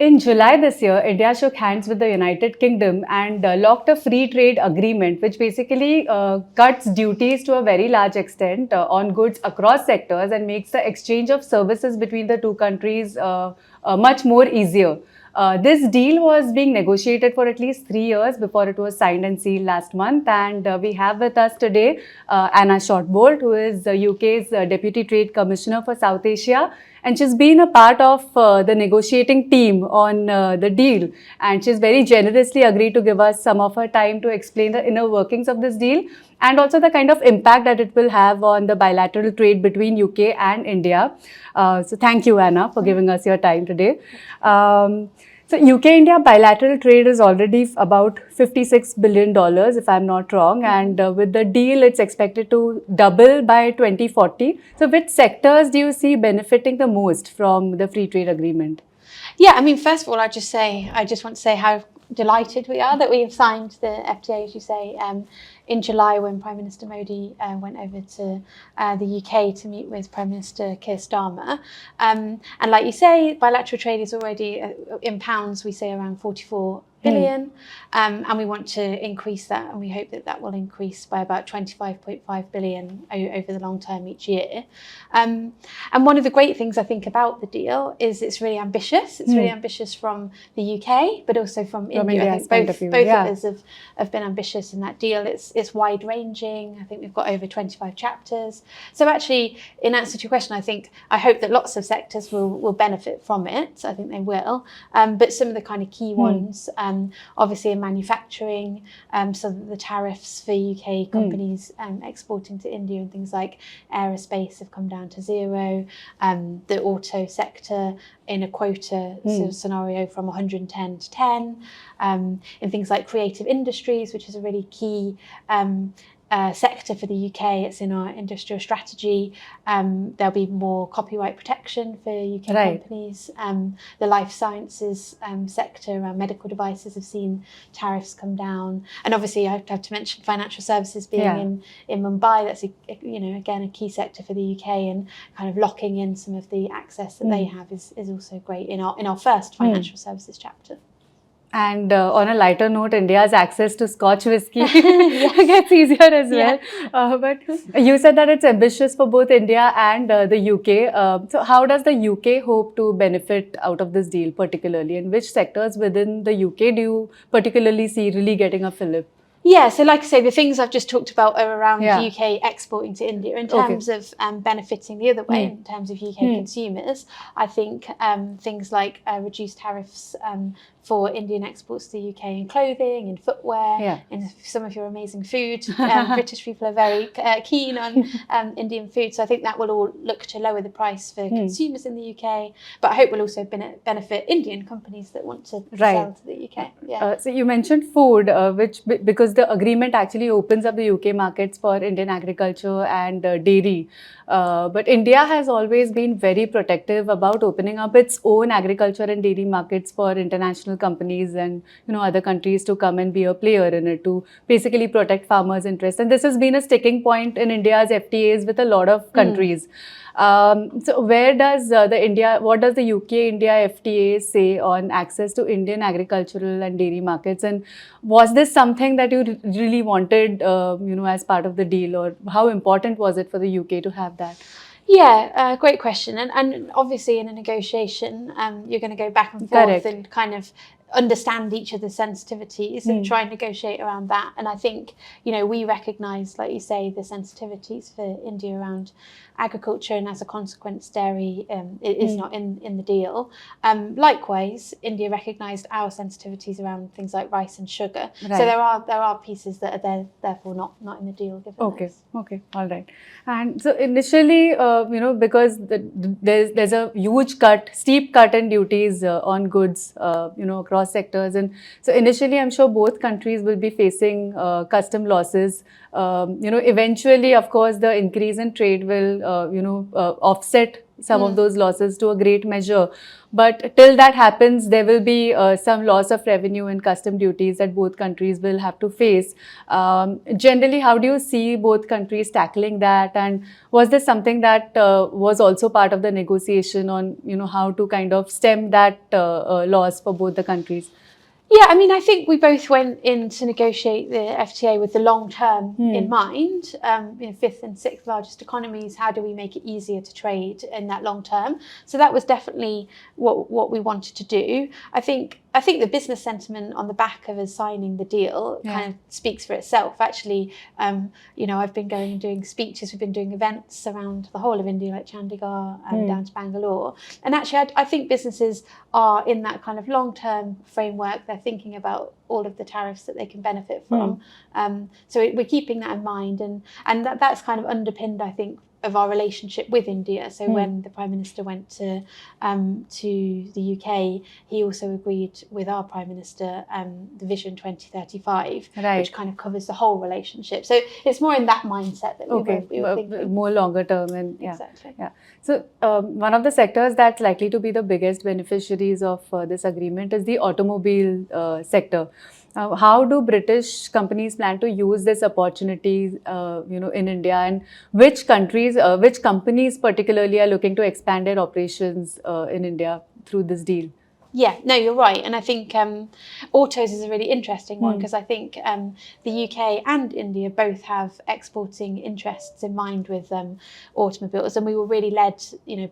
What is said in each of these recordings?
In July this year, India shook hands with the United Kingdom and locked a free trade agreement, which basically cuts duties to a very large extent on goods across sectors and makes the exchange of services between the two countries much more easier. This deal was being negotiated for at least 3 years before it was signed and sealed last month. And we have with us today Anna Shotbolt, who is the UK's Deputy Trade Commissioner for South Asia. And she's been a part of the negotiating team on the deal. And she's very generously agreed to give us some of her time to explain the inner workings of this deal and also the kind of impact that it will have on the bilateral trade between UK and India. So thank you, Anna, for giving us your time today. So UK-India bilateral trade is already about $56 billion, if I'm not wrong. And with the deal, it's expected to double by 2040. So which sectors do you see benefiting the most from the free trade agreement? Yeah, I mean, first of all, I just want to say how delighted we are that we have signed the FTA, as you say, in July when Prime Minister Modi went over to the UK to meet with Prime Minister Keir Starmer. And like you say, bilateral trade is already, in pounds, we say around 44 billion, and we want to increase that, and we hope that that will increase by about 25.5 billion over the long term each year. And one of the great things I think about the deal is it's really ambitious. It's really ambitious from the UK, but also from India. I think both of us have been ambitious in that deal. It's wide ranging. I think we've got over 25 chapters. So actually, in answer to your question, I hope that lots of sectors will benefit from it. I think they will. But some of the kind of key ones, obviously in manufacturing, so the tariffs for UK companies exporting to India and things like aerospace have come down to zero. The auto sector in a quota sort of scenario from 110 to 10. In things like creative industries, which is a really key sector for the UK, it's in our industrial strategy. There'll be more copyright protection for UK companies. The life sciences sector around medical devices have seen tariffs come down, and obviously I have to mention financial services being in Mumbai. That's again a key sector for the UK, and kind of locking in some of the access that they have is also great in our first financial services chapter. And on a lighter note, India's access to Scotch whiskey gets easier as well. But you said that it's ambitious for both India and the UK. So how does the UK hope to benefit out of this deal particularly? And which sectors within the UK do you particularly see really getting a fillip? Yeah, so like I say, the things I've just talked about are around the UK exporting to India. In terms of benefiting the other way, in terms of UK consumers, I think things like reduced tariffs for Indian exports to the UK in clothing, in footwear, in some of your amazing food. British people are very keen on Indian food, so I think that will all look to lower the price for consumers in the UK, but I hope will also benefit Indian companies that want to sell to the UK. So you mentioned food, which because the agreement actually opens up the UK markets for Indian agriculture and dairy. But India has always been very protective about opening up its own agriculture and dairy markets for international companies and other countries to come and be a player in it, to basically protect farmers' interests. And this has been a sticking point in India's FTAs with a lot of countries. So where does what does the UK-India FTA say on access to Indian agricultural and dairy markets? And was this something that you really wanted, as part of the deal, or how important was it for the UK to have that? Yeah, great question. And obviously in a negotiation, you're going to go back and forth and kind of understand each of the sensitivities and try and negotiate around that. And I think, we recognise, like you say, the sensitivities for India around agriculture, and as a consequence, dairy is not in the deal. Likewise, India recognised our sensitivities around things like rice and sugar. So there are pieces that are therefore not in the deal. Given Okay, all right. And so initially, because there's a huge steep cut in duties on goods, across sectors, and so initially, I'm sure both countries will be facing custom losses. Eventually, of course, the increase in trade will, offset some of those losses to a great measure. But till that happens, there will be some loss of revenue and custom duties that both countries will have to face. Generally, how do you see both countries tackling that? And was this something that was also part of the negotiation on, how to kind of stem that loss for both the countries? Yeah, I mean, I think we both went in to negotiate the FTA with the long term in mind. Fifth and sixth largest economies, how do we make it easier to trade in that long term? So that was definitely what we wanted to do. I think the business sentiment on the back of us signing the deal kind of speaks for itself. Actually, I've been going and doing speeches. We've been doing events around the whole of India, like Chandigarh down to Bangalore. And actually, I think businesses are in that kind of long-term framework. They're thinking about all of the tariffs that they can benefit from. So we're keeping that in mind, and that's kind of underpinned, I think, of our relationship with India. So when the Prime Minister went to the UK, he also agreed with our Prime Minister the Vision 2035, which kind of covers the whole relationship. So it's more in that mindset that we were thinking. More longer term. And Exactly. Yeah. So one of the sectors that's likely to be the biggest beneficiaries of this agreement is the automobile sector. How do British companies plan to use this opportunity, in India, and which companies particularly are looking to expand their operations in India through this deal? Yeah, no, you're right. And I think autos is a really interesting one, because I think the UK and India both have exporting interests in mind with automobiles. And we were really led,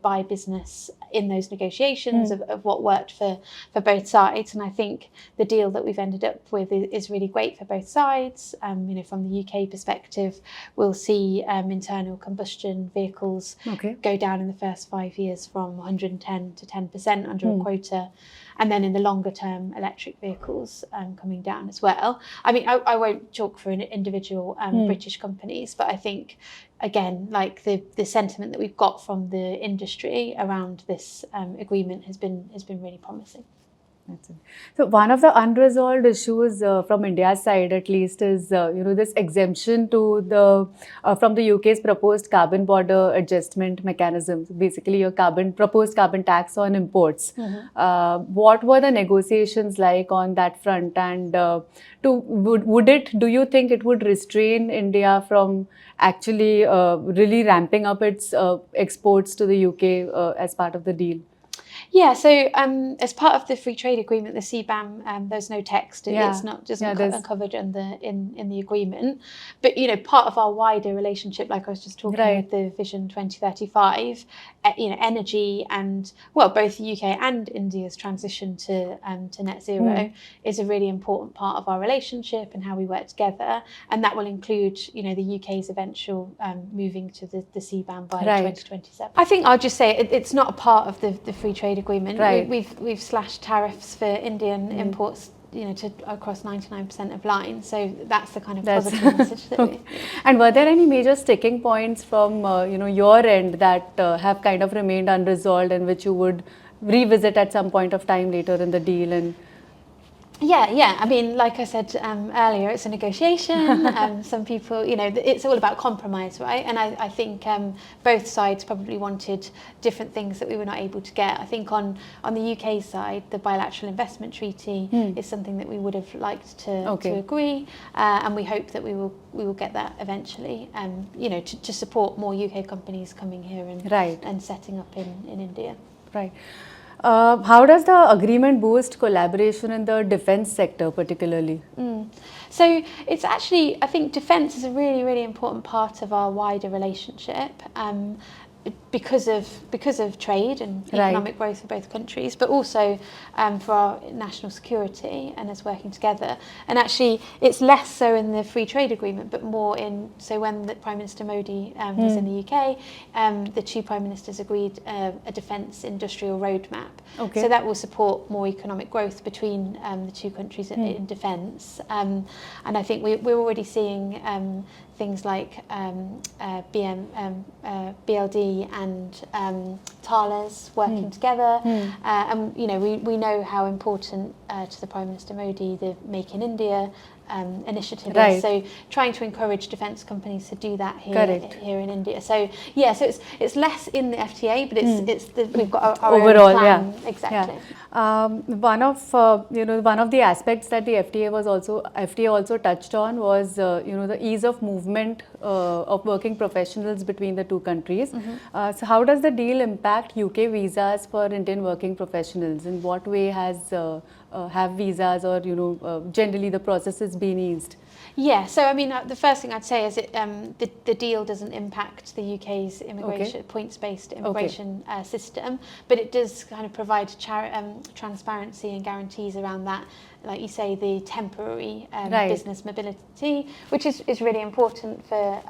by business in those negotiations of what worked for both sides. And I think the deal that we've ended up with is really great for both sides. From the UK perspective, we'll see internal combustion vehicles go down in the first 5 years from 110 to 10% under a quota. And then in the longer term, electric vehicles coming down as well. I mean, I won't talk for individual British companies, but I think, again, like the sentiment that we've got from the industry around this agreement has been really promising. That's it. So one of the unresolved issues from India's side, at least, is this exemption to the from the UK's proposed carbon border adjustment mechanism. Basically, your proposed carbon tax on imports. What were the negotiations like on that front? And do you think it would restrain India from actually really ramping up its exports to the UK as part of the deal? Yeah, so as part of the free trade agreement, the CBAM, there's no text. It's not covered in the agreement. But part of our wider relationship, like I was just talking with the Vision 2035, energy and both the UK and India's transition to net zero is a really important part of our relationship and how we work together. And that will include the UK's eventual moving to the CBAM by 2027. I think I'll just say it's not a part of the free trade agreement. We've slashed tariffs for Indian imports to across 99% of lines. So that's the kind of positive message that we... And were there any major sticking points from your end that have kind of remained unresolved and which you would revisit at some point of time later in the deal? And Yeah. I mean, like I said earlier, it's a negotiation. Some people, it's all about compromise, right? And I think both sides probably wanted different things that we were not able to get. I think on the UK side, the bilateral investment treaty is something that we would have liked to agree, and we hope that we will get that eventually. To support more UK companies coming here and setting up in India. Right. How does the agreement boost collaboration in the defense sector particularly? So it's actually, I think defense is a really, really important part of our wider relationship. Because of trade and economic growth for both countries, but also for our national security and us working together. And actually, it's less so in the free trade agreement, but more so when the Prime Minister Modi was in the UK, the two Prime Ministers agreed a defence industrial roadmap. So that will support more economic growth between the two countries in defence. And I think we're already seeing things like BLD and Thales working together. And we know how important to the Prime Minister Modi the Make in India initiative is. So trying to encourage defence companies to do that here in India. So so it's less in the FTA, but we've got our overall own plan. Exactly. One of the aspects that the FTA also touched on was the ease of movement of working professionals between the two countries. So how does the deal impact UK visas for Indian working professionals? In what way have visas or generally the process has been eased? Yeah, so I mean, the first thing I'd say is the deal doesn't impact the UK's immigration points-based immigration system, but it does kind of provide transparency and guarantees around that. Like you say, the temporary business mobility, which is really important for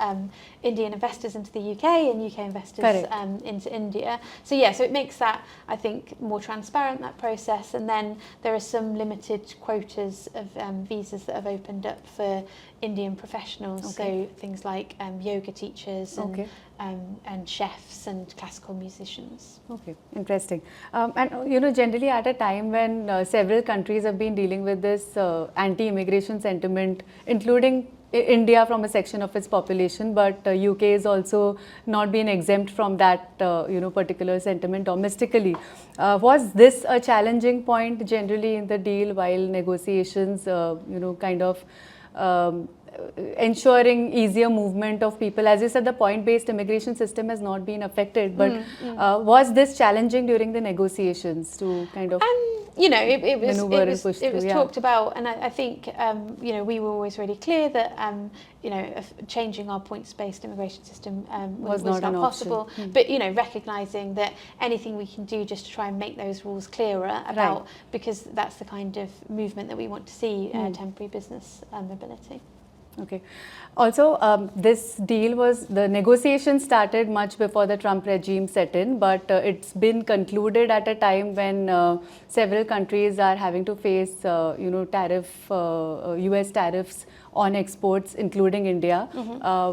Indian investors into the UK and UK investors into India. So so it makes that, I think, more transparent, that process. And then there are some limited quotas of visas that have opened up for Indian professionals. So things like yoga teachers and chefs and classical musicians. Okay, interesting. And generally at a time when several countries have been dealing with this anti-immigration sentiment, including India from a section of its population, but UK is also not been exempt from that particular sentiment domestically. Was this a challenging point generally in the deal while negotiations, kind of ensuring easier movement of people? As you said, the point-based immigration system has not been affected, but was this challenging during the negotiations to kind of it was talked about, and I think we were always really clear that changing our points-based immigration system was not possible. But recognising that anything we can do just to try and make those rules clearer about, because that's the kind of movement that we want to see, temporary business mobility. Okay. Also, the negotiation started much before the Trump regime set in, but it's been concluded at a time when several countries are having to face, US tariffs on exports, including India,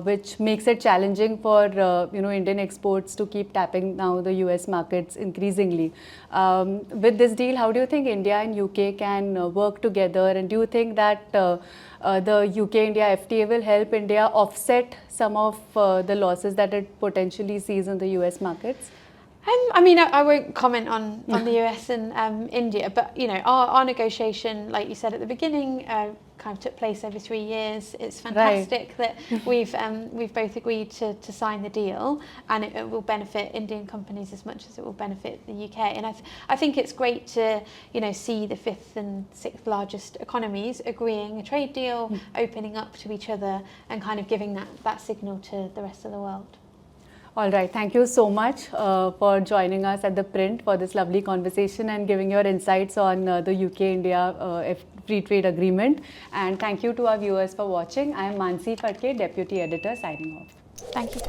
which makes it challenging for Indian exports to keep tapping now the US markets increasingly. With this deal, how do you think India and UK can work together, and do you think that the UK-India FTA will help India offset some of the losses that it potentially sees in the US markets? I mean, I won't comment on the US and India, but our negotiation, like you said at the beginning, kind of took place over 3 years. It's fantastic that we've both agreed to sign the deal, and it will benefit Indian companies as much as it will benefit the UK. And I think it's great to see the 5th and 6th largest economies agreeing a trade deal, opening up to each other, and kind of giving that signal to the rest of the world. All right. Thank you so much for joining us at ThePrint for this lovely conversation and giving your insights on the UK-India Free Trade Agreement. And thank you to our viewers for watching. I am Manasi, Deputy Editor, signing off. Thank you.